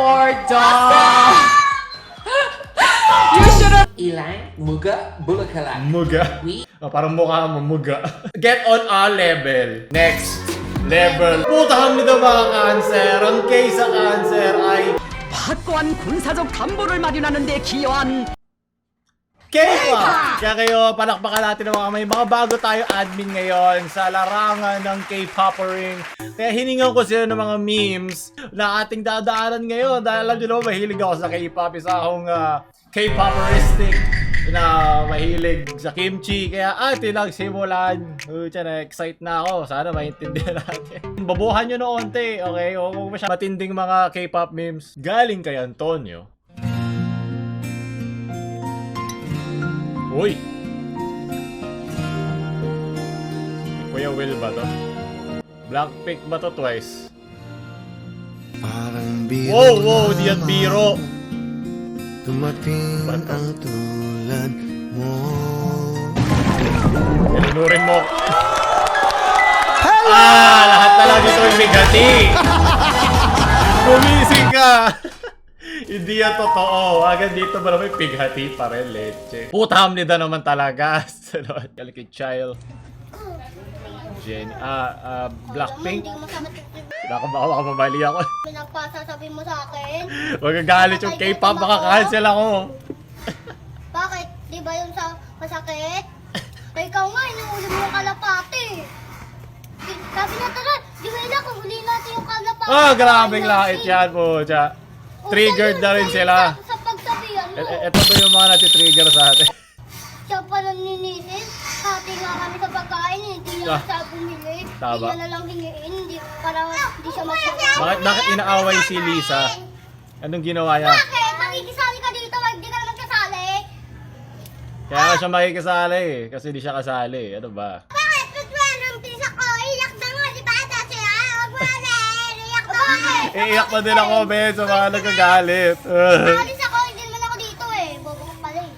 Or dog. You should have. Ilang muga bulakalan. Muga. Parang mukha mo, muga. Get on a level. Next level. Putang nito mga cancer. Ang case sa cancer ay 확고한 군사적 담보를 마련하는 데 기여한 K-pop! Kaya kayo, palakpakan natin ng may mga bago tayo admin ngayon sa larangan ng K-popering. Kaya hiningan ko sila ng mga memes na ating dadaanan ngayon. Dahil alam nyo naman, mahilig ako sa K-pop. Isa akong K-poperistic na mahilig sa kimchi. Kaya atin nagsimulan. Na-excite na ako. Sana maintindihan natin. Babuhan nyo na onte, okay? Huwag masyadong matinding mga K-pop memes. Galing kay Antonio. Uy! Kuya Will ba to? Blackpink ba to twice? Parang biro Wow! Wow! Di yan biro! Dumating ang tulad mo. Inunurin mo! Lahat na lang dito yung bigati! Gumising ka! Hindi yan totoo. Agad dito ba naman pighati pa rin, leche. Putam nida naman talaga. Kalikit child. Jenny. Blackpink. Baka mabali ako. Pinagpasasabi mo sa akin? Magagalit yung K-pop. Makakancel ako. Bakit? Di ba yung sa masakit? Ikaw nga, inuulim mo yung kalapati. Sabi na tara, Juwela, kung huli natin yung kalapati. Grabing lait yan po. Triggered na rin sila. Sa pagsabihan mo. Ito ba yung mga nati-trigger sa atin? Siya pa lang ninisin. Hati nga kami sa pagkain. Hindi na siya bumili. Tama. Hindi na lang hingiin. Para hindi siya magsasabi. Bakit inaaway si Lisa? Anong ginawa niya? Bakit? Makikisali ka dito. Hindi ka na magkasali. Kaya nga siya makikisali eh. Kasi di siya kasali. Ano ba? Bakit? Tutwelong pisa ko. Iyak na nga. Di ba ata siya? Huwag mo na. Iyak na. Bakit? Iiyak na din ako, Ben, sa mga nagagalit. Alis ako, hindi naman ako dito eh. Bobo ka pala eh.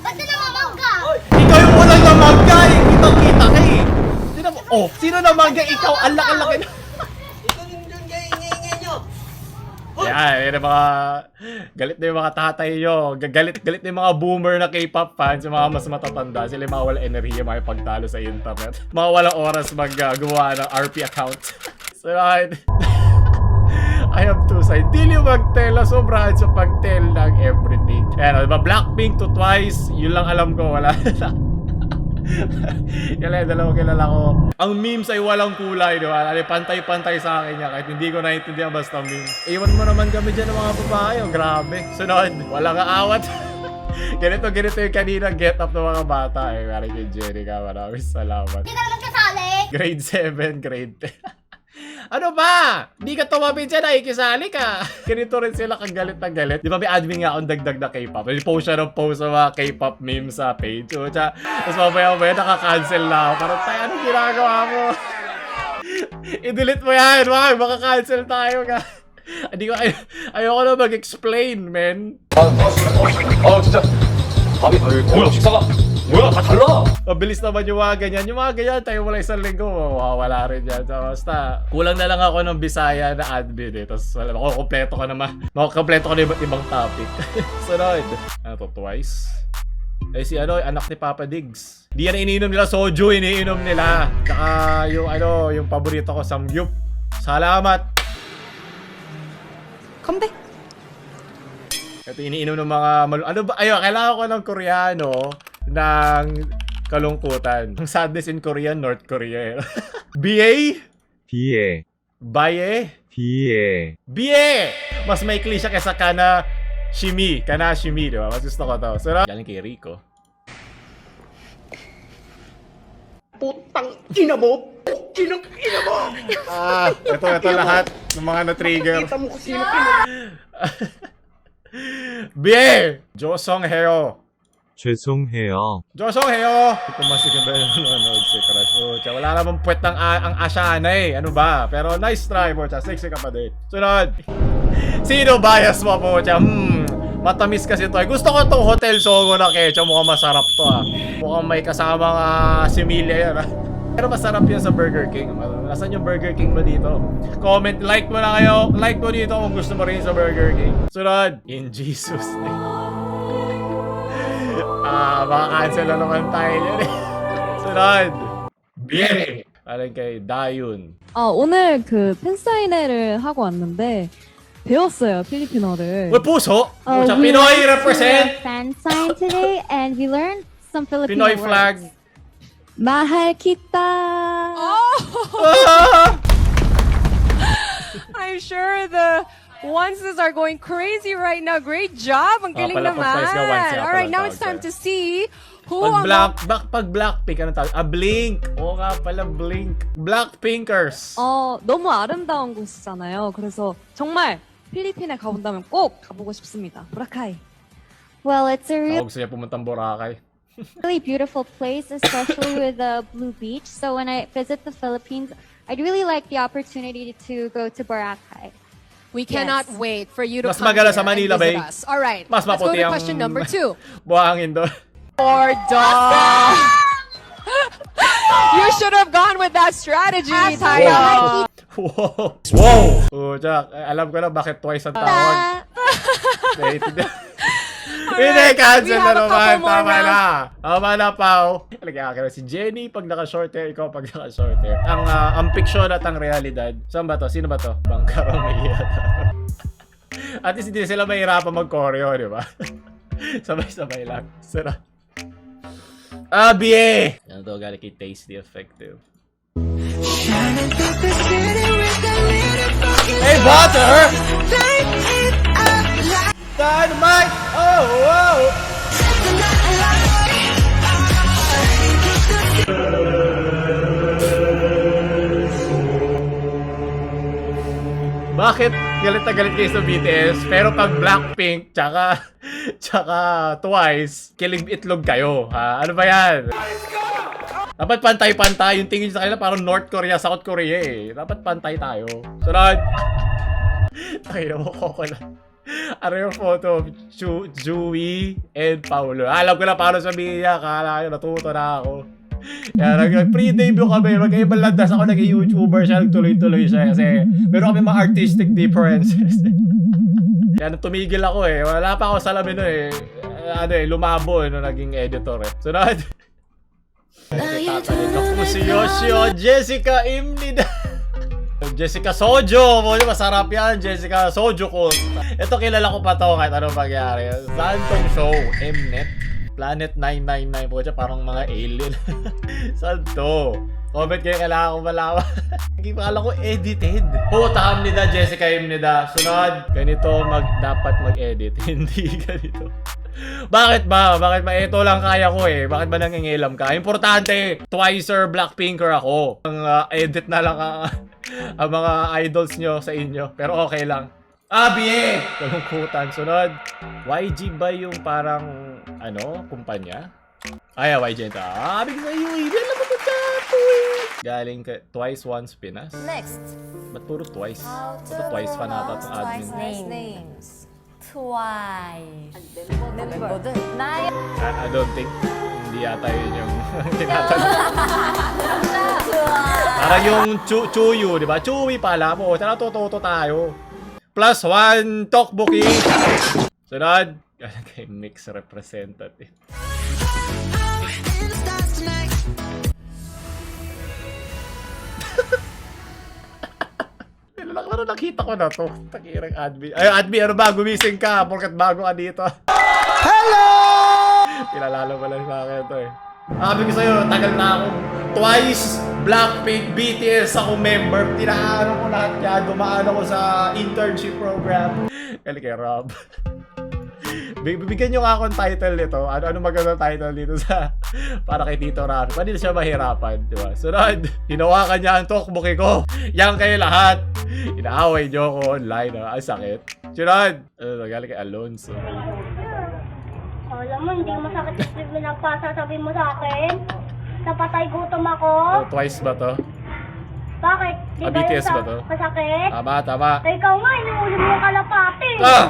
Ba't na namamangga? Ikaw yung unang namangga eh! Kitang-kita ka eh! Sino namangga? Ikaw! Ang laki-laki na! Yan, yung mga galit na yung mga tatay nyo. Galit na yung mga boomer na K-pop fans, yung mga mas matatanda. Sila yung mga walang enerhiya, mga pagtalo sa internet. Mga walang oras gumawa ng RP account. So, right. I have two sides. Di nyo mag-tell. Sobrahan sa pag-tell ng everything. Ayan, diba? Blackpink to twice. Yun lang alam ko. Wala na. Kaya dalawang kilala ko. Ang memes ay walang kulay, di ba? Pantay-pantay sa akin yan. Kahit hindi ko naiintindihan basta memes. Iwan mo naman kami dyan ng mga babae. Oh, grabe. Sunod. Walang aawat. ganito yung kanina get up ng mga bata. Maraming kay Jerica. Maraming salamat. Hindi ka na magkasali? Grade 7, grade 10. Ano ba? Di ka tumapit dyan, nakikisali ka. Ganito rin sila kagalit na galit. Di ba may admin nga akong dagdag na K-pop? May post siya ng post sa mga K-pop memes sa page. So, tapos mamaya nakaka-cancel na ako. Parang tayo, anong ginagawa mo? I-delete mo yan, wag, makaka-cancel tayo ka. Ayoko na mag-explain, men. 진짜 밥이 뭐야 식사가 뭐야 다 달라. Mabilis naman yung mga ganyan. Yung mga ganyan, tayo wala isang linggo, wala rin yan. So, basta, kulang na lang ako ng Bisaya na admin eh. Tapos, makukompleto ka na iba't ibang topic. Sunod. Ano to, twice? Si anak ni Papa Diggs. Di yan iniinom nila soju, iniinom nila. Tsaka yung paborito ko, samgyup. Salamat. 컴백 Ito iniinom ng mga kailangan ko ng Koreano ng kalungkutan. Ang sadness in Korean, North Korea. BA? BA. Baye? BA. BA! Mas maikli siya kaysa Kanashimi, di ba? Mas gusto ko to. So, galing kay Rico. Putang ina mo! Ina mo! Ito lahat ng mga na-trigger. Kita mo kung sino BA! Josong Heo. 죄송해요. Josong-heo! Ito masigin ba yung nanonood si Crush? Wala namang puwet ng ang asyana eh. Ano ba? Pero nice try po. Sexy ka pa din. Sunod! Sino bias mo po? Matamis kasi to. Gusto ko itong Hotel Sogo na kecho. Mukhang masarap to ah. Mukhang may kasamang similya yan ah. Pero masarap yan sa Burger King. Nasaan yung Burger King mo dito? Comment, like mo na kayo. Like mo dito kung gusto mo rin sa Burger King. Sunod, in Jesus name. Baka-cancel na naman tayo yan eh. Sunod, Biere. Parang kay Dayun. 오늘 그 팬사인회를 하고 왔는데 배웠어요, 필리핀어를. Uy, puso! Oh, Pucha, we Pinoy went to represent! the fan sign today and we learned some Filipino Pinoy words. flag. mahal kita. Ah! I'm sure the onces are going crazy right now. Great job. Ang galing pala, naman. pagpais ka, once nga All right, pala now tawag it's time sa'yo. to see who Pag Blackpink, ano tawag? Blink! Oo nga pala, Blink. Blackpinkers. 너무 아름다운 곳이잖아요. 그래서 정말 필리핀에 가본다면 꼭 가보고 싶습니다. 보라카이. Well, it's a Ako gusto niya pumuntang Boracay. really beautiful place, especially with the blue beach. So when I visit the Philippines, I'd really like the opportunity to go to Boracay. We cannot wait for you to Mas come maganda here sa Manila, and visit babe. us. All right, Mas let's go maputi to ang question number 2. buhangin doon. You should have gone with that strategy, Taya. Wow! Wow! Oh, Jack, alam ko na bakit twice ang tawag. Hindi, cancel we na have a naman. couple more Tama rounds. na. Tama na, Pao. Halika ka si Jenny pag naka-short hair, ikaw pag naka-short hair. Ang fiction at ang realidad. Saan ba to? Sino ba to? Bangka Romeo. At least hindi sila mahirapan mag-choreo, di ba? Sabay-sabay lang. Sarap. BA! Yan to, galing kay Tasty Effective. Hey, Butter! Dynamite! Oh, wow! Bakit galit na galit kayo sa BTS? Pero pag Blackpink, tsaka Twice, kilig itlog kayo, ha? Ano ba yan? Dapat pantay-pantay. Yung tingin sa kanila parang North Korea, South Korea eh. Dapat pantay tayo. Sunod! Tayo mo ko na. Ano yung photo of Joey and Paulo? Alam ko na paano sabihin niya. Kala ko, natuto na ako. Kaya nag-pre-debut kami. Magkaibang landas ako naging YouTuber siya. Nagtuloy-tuloy siya kasi meron kami mga artistic differences. Kaya nung tumigil ako eh. Wala pa ako salamin nun eh. Lumabo nung naging editor eh. Sunod! Tatalin ako si Yoshio Jessica Imnida. Jessica Sojo. Masarap yan. Jessica Sojo ko. Ito kilala ko pa to kahit anong mangyari. Santong show. Mnet. Planet 999 po siya. Parang mga alien. Saan to? Comment kayo, kailangan ko malaman. Akala ko edited. Putang nida, Jessica Imnida. Sunod. Ganito dapat mag-edit. Hindi ganito. Bakit ba? Bakit ba? Ito lang kaya ko eh. Bakit ba nangingilam ka? Importante, Twicer, Blackpinker ako. Ang edit na lang ang mga idols nyo sa inyo. Pero okay lang. BA! Kalungkutan. Sunod. YG ba yung parang, kumpanya? YG ito. Bigay sa iyo. Hindi alam mo ito galing ka Twice Once Pinas. Next. Ba't puro Twice? Ito Twice fan ata itong admin. names. Twice. 멤버들. 나의 I don't think. Hindi yata yun yung tinatanong. Parang yung Chuyu, di ba? Chewy pala mo. Tara, toto tayo. +1 Tokboki. Sunod. Kay mix representative. Laro nakita ko na to. Takirang admin. Ay, admin, ano ba? Gumising ka. Porkat bago ka dito. Hello! Pinalalo mo lang sa akin ito eh. Sabi ko sa'yo, tagal na ako. Twice, Blackpink, BTS ako member. Tinaano ko lahat yan. Dumaan ako sa internship program. Kali kay Rob. Bibigyan nyo nga akong title nito. Ano magandang title dito sa para kay Tito Rafi. Paano siya mahirapan, di ba? Sunod, hinawakan niya ang talkbook ko. Yan kayo lahat. Inaaway nyo ako online. Ang sakit. Sunod, galing kay Alonso. Alam mo, hindi masakit yung pinagpasasabi mo sa akin. Napatay gutom ako. Twice ba to? Bakit? Di ba BTS yung ba to? masakit? Tama. Ikaw nga, inuulim mo yung kalapati. Ah!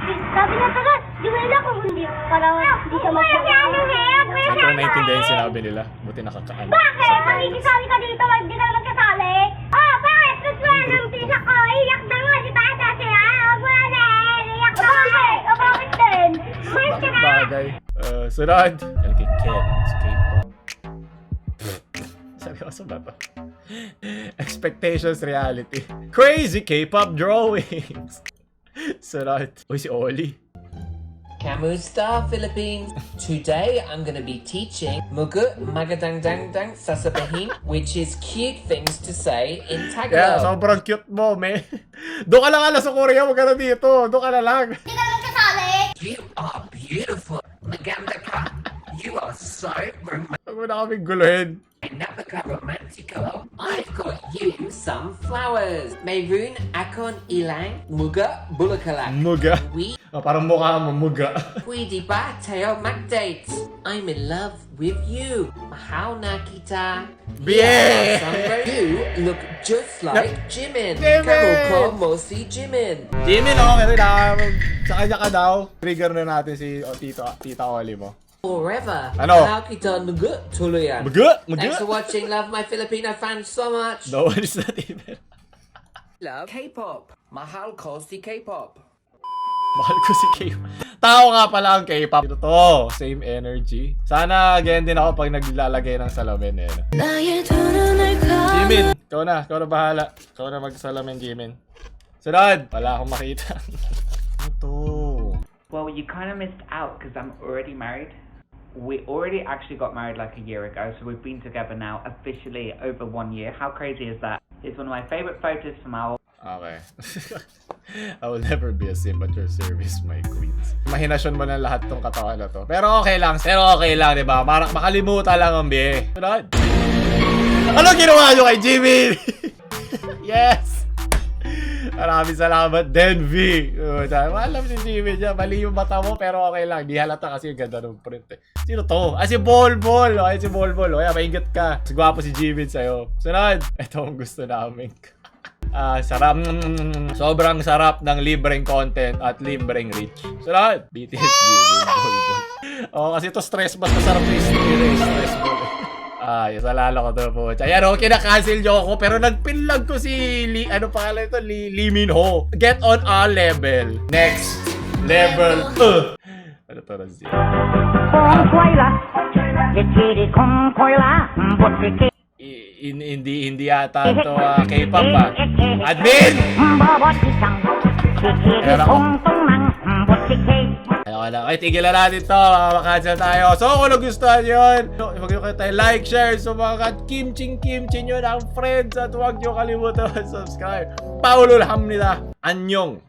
Sabi na talaga, Juhela kung hindi para hindi siya mag-help. Hindi ko naintindihan yung sinabi nila. Buti nakakaano. Bakit? Makikisali ka dito, hindi ka naman kasali. Oh, bakit? Gusto ng tisa ko, iyak na nga, di ba? Kasi huwag mo na iyak na nga. O bakit din? Umayos ka na. Bagay. Sunod. Yan kay Ken. It's K-pop. Sabi ko, saan ba to? Expectations, reality. Crazy K-pop drawings. Sunod. Uy, si Oli. Kamusta, Philippines? Today I'm gonna be teaching Mugut Magadang Dang Dang Sasabahin, which is cute things to say in Yeah, Tagalog. sobrang cute mo, me. Doon ka lang ala sa Korea, wag ka na dito. Doon ka na lang. Hindi ka naman kasali. You are beautiful. Maganda ka. You are so romantic. Huwag mo na kaming guluhin. Romantico. I've got you some flowers. Mayroon akon ilang muga bulakalak. Muga. We Parang mukha mo, muga. pwede ba tayo mag-dates? I'm in love with you. Mahal na kita. Yeah! You look just like Jimin. Jimin! Kamu ko mo si Jimin. Jimin, okay na. Sa kanya ka daw. Trigger na natin si Tita Oli mo. Forever. Ano? Mahal kita muga tuluyan. Muga? Thanks for Muga? watching. Love my Filipino fans so much. No one is not even. Love K-pop. Mahal ko si K-pop. Mahal ko si K-pop. Tao nga pala ang K-pop. Ito to. Same energy. Sana again din ako pag naglalagay ng salamin eh. Jimin, ikaw na. Ikaw na bahala. Ikaw na magsalamin, Jimin. Sunod! Wala akong makita. Ano to? Well, you kind of missed out because I'm already married. We already actually got married like a year ago, so we've been together now officially over 1 year. How crazy is that? It's one of my favorite photos from our Okay. I will never be a simp at your service, my queens. Imahinasyon mo na lahat tong katawan na to. Pero okay lang, di ba? Makalimutan lang ang biye. Sunod. Ano ginawa nyo kay Jimmy? Yes! Maraming salamat, Denvi. Alam si Jimmy dyan, mali yung mata mo, pero okay lang. Di halata kasi yung ganda ng print eh. Sino to? Si Bolbol. Okay, si Bolbol. Kaya maingat ka. Sigwapo si Jimmy sa'yo. Sunod. Ito ang gusto namin. Sarap. Sobrang sarap ng libreng content at libreng reach. Sunod. BTS Jimmy. Bolbol. Kasi to stress. Mas masarap na stress ball. Yes, alala ko to po. Ayan, kina-cancel nyo ako. Pero nagpinlag ko si ano pangalan ito? Lee Min-ho. Get on our level. Next level. Ano to, Razia? Hindi yata ito K-pop pa. Admin! Okay, tigilan natin to. Makakansel tayo. So, kung nagustuhan yun, huwag nyo kayo tayo like, share, sumakat, kimching nyo ng friends at huwag nyo kalimutan subscribe. Paulul hamnida. Anyong.